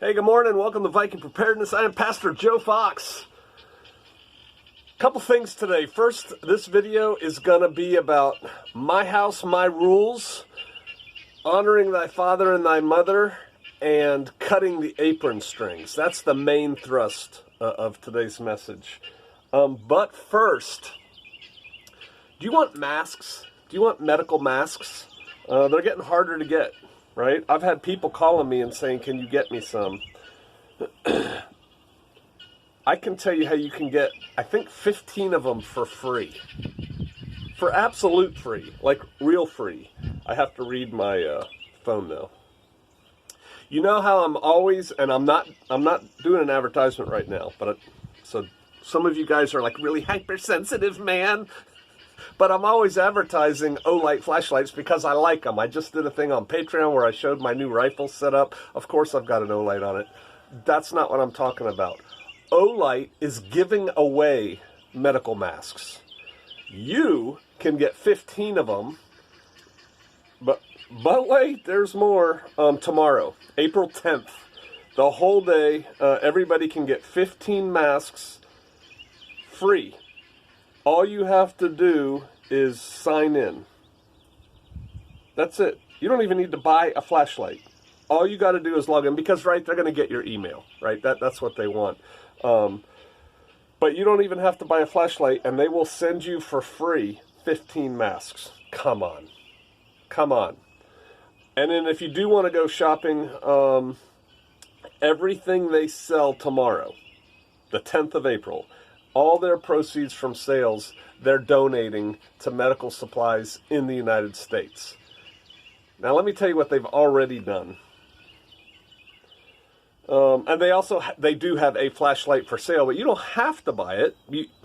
Hey, good morning. Welcome to Viking Preparedness. I am Pastor Joe Fox. Couple things today. First, this video is going to be about my house, my rules, honoring thy father and thy mother, and cutting the apron strings. That's the main thrust of today's message. But first, do you want masks? Do you want medical masks? They're getting harder to get, right? I've had people calling me and saying, can you get me some? I can tell you how you can get, I think, 15 of them for free. For absolute free, like real free. I have to read my phone now. You know how I'm always, and I'm not doing an advertisement right now, but so some of you guys are like really hypersensitive, man. But I'm always advertising Olight flashlights because I like them. I just did a thing on Patreon where I showed my new rifle setup. Of course I've got an Olight on it. That's not what I'm talking about. Olight is giving away medical masks. You can get 15 of them. But wait, there's more. Tomorrow, April 10th, the whole day, everybody can get 15 masks free. All you have to do is sign in. That's it. You don't even need to buy a flashlight. All you got to do is log in because, right, they're going to get your email, right? That's what they want. But you don't even have to buy a flashlight, and they will send you for free 15 masks. Come on. Come on. And then if you do want to go shopping, everything they sell tomorrow, the 10th of April, all their proceeds from sales, they're donating to medical supplies in the United States. Now, let me tell you what they've already done. And they do have a flashlight for sale, but you don't have to buy it.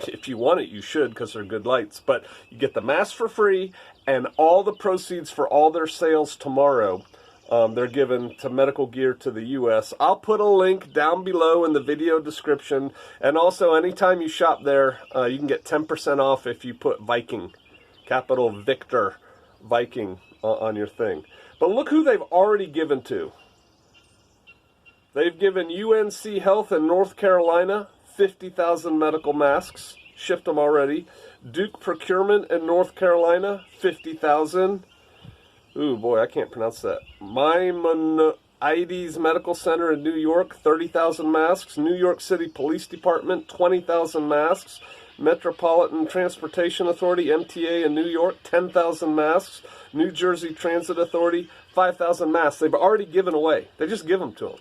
If you want it, you should, because they're good lights. But you get the mask for free, and all the proceeds for all their sales tomorrow, they're given to medical gear to the U.S. I'll put a link down below in the video description. And also, anytime you shop there, you can get 10% off if you put Viking, capital Victor, Viking, on your thing. But look who they've already given to. They've given UNC Health in North Carolina 50,000 medical masks, shipped them already. Duke Procurement in North Carolina, 50,000. Ooh, boy, I can't pronounce that. Maimonides Medical Center in New York, 30,000 masks. New York City Police Department, 20,000 masks. Metropolitan Transportation Authority, MTA in New York, 10,000 masks. New Jersey Transit Authority, 5,000 masks. They've already given away. They just give them to them.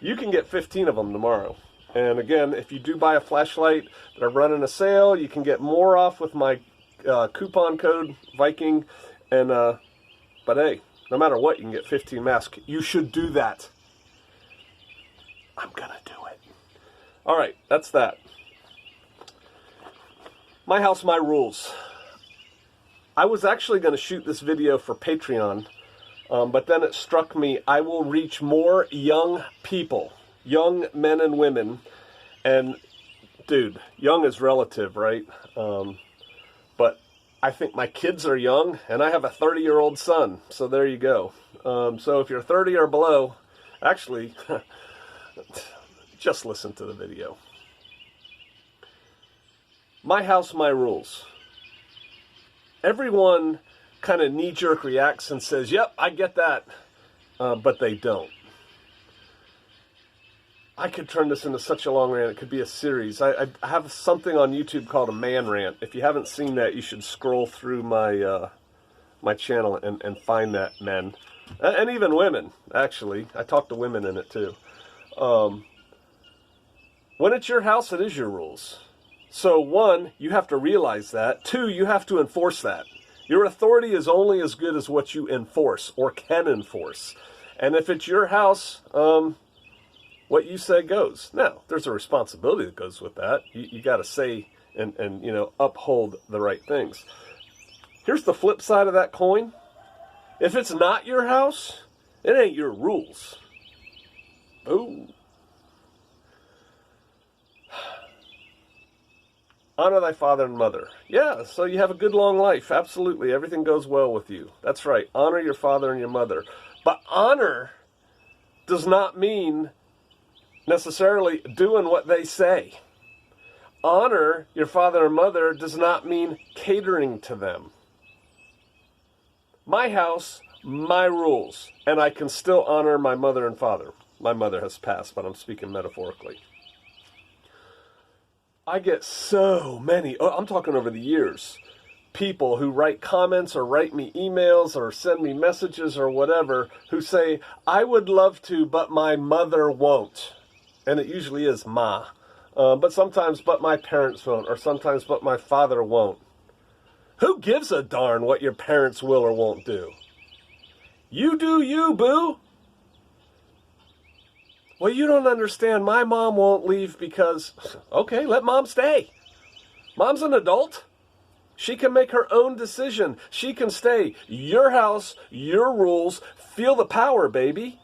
You can get 15 of them tomorrow. And again, if you do buy a flashlight, they're running a sale. You can get more off with my coupon code, Viking. And, but hey, no matter what, you can get 15 masks. You should do that. I'm going to do it. All right, that's that. My house, my rules. I was actually going to shoot this video for Patreon. But then it struck me, I will reach more young people, young men and women, and dude, young is relative, right? But I think my kids are young, and I have a 30-year-old son, so there you go. So if you're 30 or below, actually, just listen to the video. My house, my rules. Everyone kind of knee-jerk reacts and says, yep, I get that, but they don't. I could turn this into such a long rant. It could be a series. I have something on YouTube called a man rant. If you haven't seen that, you should scroll through my my channel and find that, men. And even women, actually. I talk to women in it, too. When it's your house, it is your rules. So, one, you have to realize that. Two, you have to enforce that. Your authority is only as good as what you enforce or can enforce. And if it's your house, what you say goes. Now, there's a responsibility that goes with that. You got to say and you know, uphold the right things. Here's the flip side of that coin. If it's not your house, it ain't your rules. Ooh. Honor thy father and mother. Yeah, so you have a good long life. Absolutely. Everything goes well with you. That's right. Honor your father and your mother. But honor does not mean necessarily doing what they say. Honor your father and mother does not mean catering to them. My house, my rules, and I can still honor my mother and father. My mother has passed, but I'm speaking metaphorically. I get so many, I'm talking over the years, people who write comments or write me emails or send me messages or whatever who say, I would love to, but my mother won't. And it usually is ma. But sometimes, but my parents won't, or sometimes, but my father won't. Who gives a darn what your parents will or won't do? You do you, boo. Well, you don't understand. My mom won't leave because, okay, let mom stay. Mom's an adult. She can make her own decision. She can stay. Your house, your rules. Feel the power, baby.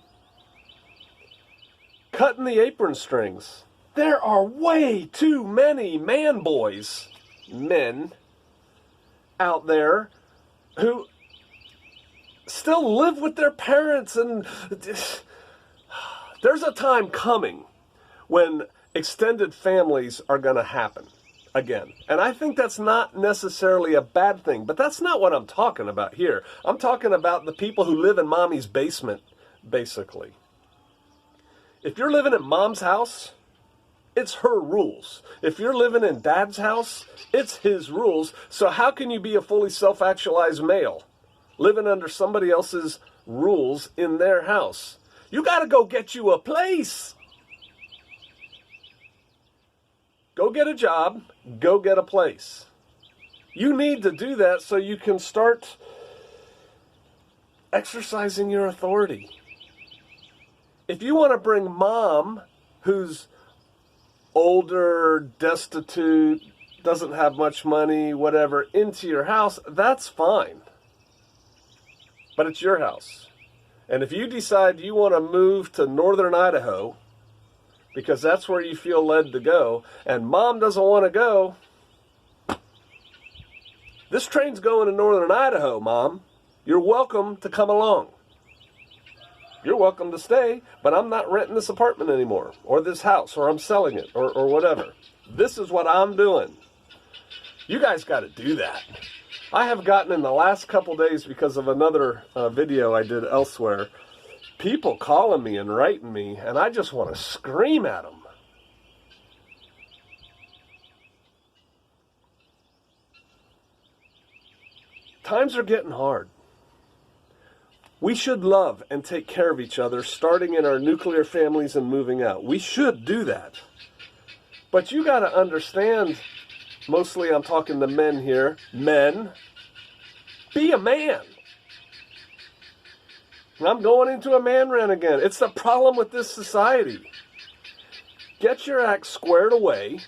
Cutting the apron strings. There are way too many men out there who still live with their parents, and there's a time coming when extended families are going to happen again. And I think that's not necessarily a bad thing, but that's not what I'm talking about here. I'm talking about the people who live in mommy's basement, basically. If you're living at mom's house, it's her rules. If you're living in dad's house, it's his rules. So how can you be a fully self-actualized male living under somebody else's rules in their house? You got to go get you a place. Go get a job. Go get a place. You need to do that so you can start exercising your authority. If you want to bring mom, who's older, destitute, doesn't have much money, whatever, into your house, that's fine. But it's your house. And if you decide you want to move to northern Idaho, because that's where you feel led to go, and mom doesn't want to go, this train's going to northern Idaho, mom. You're welcome to come along. You're welcome to stay, but I'm not renting this apartment anymore, or this house, or I'm selling it, or whatever. This is what I'm doing. You guys got to do that. I have gotten in the last couple days, because of another video I did elsewhere, people calling me and writing me, and I just want to scream at them. Times are getting hard. We should love and take care of each other, starting in our nuclear families and moving out. We should do that. But you got to understand, mostly I'm talking to men here, men, be a man. And I'm going into a man rant again. It's the problem with this society. Get your act squared away.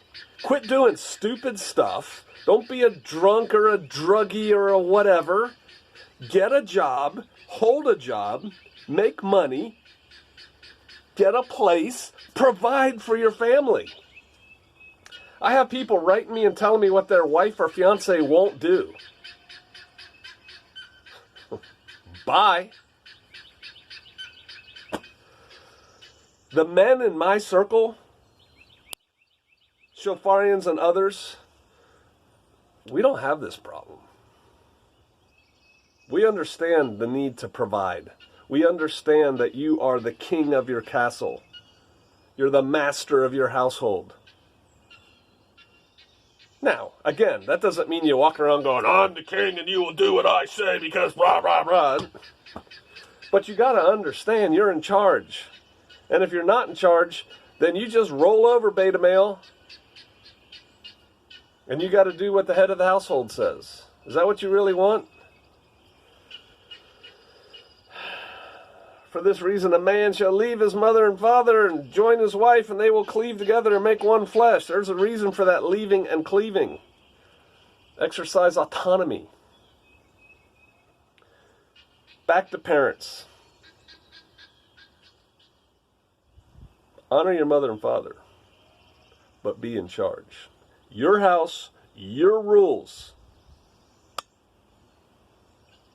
Quit doing stupid stuff. Don't be a drunk or a druggie or a whatever. Get a job. Hold a job, make money, get a place, provide for your family. I have people writing me and telling me what their wife or fiance won't do. Bye. The men in my circle, Shofarians and others, we don't have this problem. We understand the need to provide. We understand that you are the king of your castle. You're the master of your household. Now, again, that doesn't mean you walk around going, I'm the king and you will do what I say because blah, blah, blah. But you got to understand you're in charge. And if you're not in charge, then you just roll over, beta male. And you got to do what the head of the household says. Is that what you really want? For this reason, a man shall leave his mother and father and join his wife, and they will cleave together and make one flesh. There's a reason for that leaving and cleaving. Exercise autonomy. Back to parents. Honor your mother and father, but be in charge. Your house, your rules.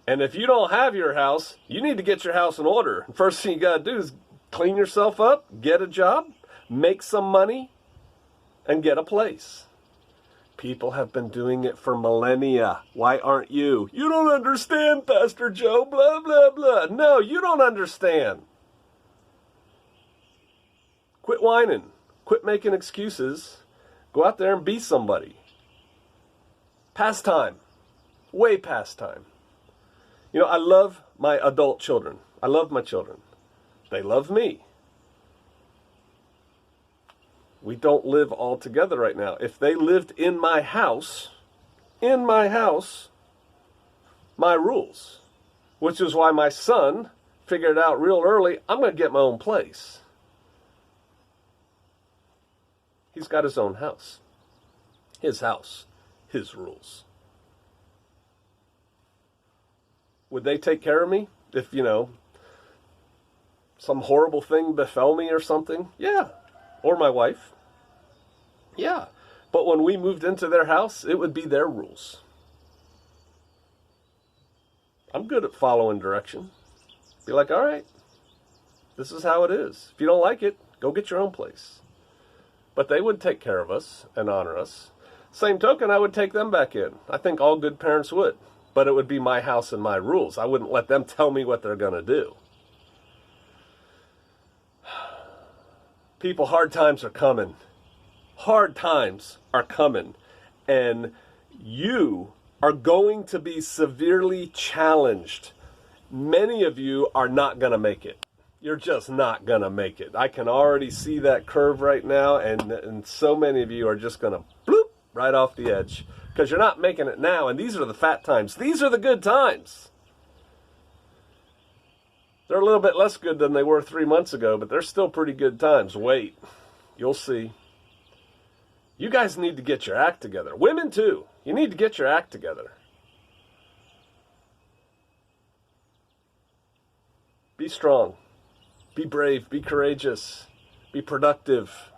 And if you don't have your house, you need to get your house in order. First thing you got to do is clean yourself up, get a job, make some money, and get a place. People have been doing it for millennia. Why aren't you? You don't understand, Pastor Joe, blah, blah, blah. No, you don't understand. Quit whining. Quit making excuses. Go out there and be somebody. Past time. Way past time. You know, I love my adult children. I love my children. They love me. We don't live all together right now. If they lived in my house, my rules. Which is why my son figured out real early, I'm going to get my own place. He's got his own house. His house. His rules. Would they take care of me if, some horrible thing befell me or something? Yeah. Or my wife. Yeah. But when we moved into their house, it would be their rules. I'm good at following direction. Be like, all right, this is how it is. If you don't like it, go get your own place. But they would take care of us and honor us. Same token, I would take them back in. I think all good parents would. But it would be my house and my rules. I wouldn't let them tell me what they're going to do. People, hard times are coming. Hard times are coming. And you are going to be severely challenged. Many of you are not going to make it. You're just not going to make it. I can already see that curve right now, and so many of you are just going to bloop right off the edge because you're not making it now, and these are the fat times. These are the good times. They're a little bit less good than they were 3 months ago, but they're still pretty good times. Wait, you'll see. You guys need to get your act together. Women too. You need to get your act together. Be strong. Be brave. Be courageous. Be productive.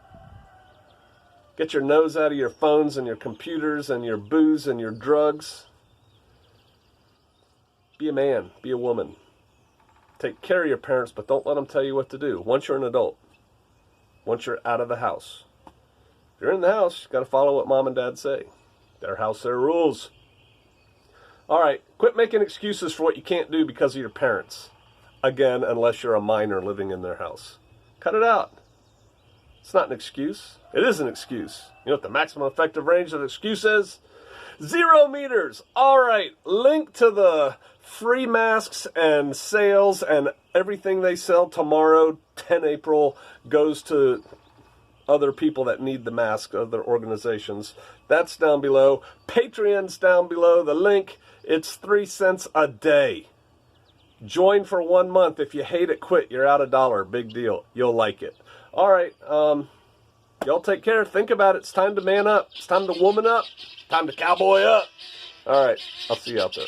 Get your nose out of your phones and your computers and your booze and your drugs. Be a man. Be a woman. Take care of your parents, but don't let them tell you what to do. Once you're an adult. Once you're out of the house. If you're in the house, you've got to follow what mom and dad say. Their house, their rules. All right, quit making excuses for what you can't do because of your parents. Again, unless you're a minor living in their house. Cut it out. It's not an excuse. It is an excuse. You know what the maximum effective range of the excuse is? 0 meters. All right, link to the free masks and sales and everything they sell tomorrow, 10 April, goes to other people that need the mask, other organizations. That's down below. Patreon's down below. The link, it's 3 cents a day. Join for 1 month. If you hate it, quit. You're out $1. Big deal. You'll like it. All right. Y'all take care. Think about it. It's time to man up. It's time to woman up. Time to cowboy up. All right. I'll see you out there.